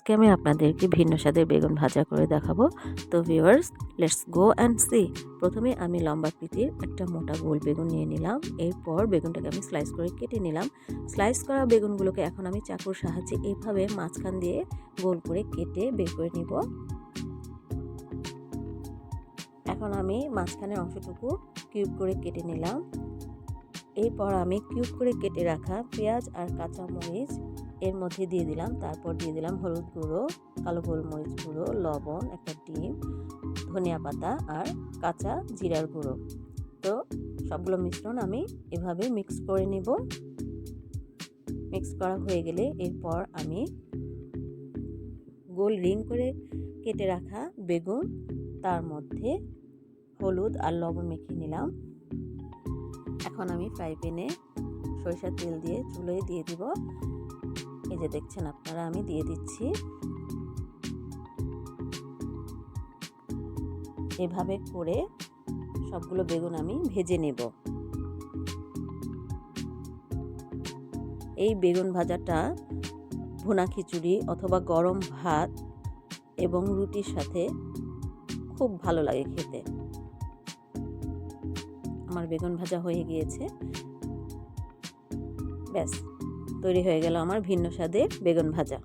আজকে আমি আপনাদেরকে ভিন্ন স্বাদের বেগুন ভাজা করে দেখাবো। তো viewers, let's go and see. প্রথমে আমি লম্বা পিটির একটা মোটা গোল বেগুন নিয়ে নিলাম। এরপর বেগুনটাকে আমি স্লাইস করে কেটে নিলাম। স্লাইস করা বেগুনগুলোকে এখন আমি চাকুর সাহায্যে এইভাবে মাঝখান দিয়ে গোল করে কেটে বের করে নিব। এখন আমি মাঝখানের অংশটুকু কিউব করে কেটে নিলাম। এরপর আমি কিউব করে কেটে রাখা পেঁয়াজ আর কাঁচা মরিচ এর মধ্যে দিয়ে দিলাম। তারপর দিয়ে দিলাম হলুদ গুঁড়ো, কালো গোলমরিচ গুঁড়ো, লবণ, একটা ডিম, ধনিয়া পাতা আর কাঁচা জিরার গুঁড়ো। তো সবগুলো মিশ্রণ আমি এভাবে মিক্স করে নিব। মিক্স করা হয়ে গেলে এরপর আমি গোল রিং করে কেটে রাখা বেগুন তার মধ্যে হলুদ আর লবণ মেখে নিলাম। এখন আমি ফ্রাই প্যানে সরিষার তেল দিয়ে চুলোয় দিয়ে দিব। এই যে দেখছেন আপনারা, আমি দিয়ে দিচ্ছি। এভাবে করে সবগুলো বেগুন আমি ভেজে নেব। এই বেগুন ভাজাটা ভুনা খিচুড়ি অথবা গরম ভাত এবং রুটির সাথে খুব ভালো লাগে খেতে। আমার বেগুন ভাজা হয়ে গিয়েছে। ব্যাস, তৈরি হয়ে গেল আমার ভিন্ন স্বাদের বেগুন ভাজা।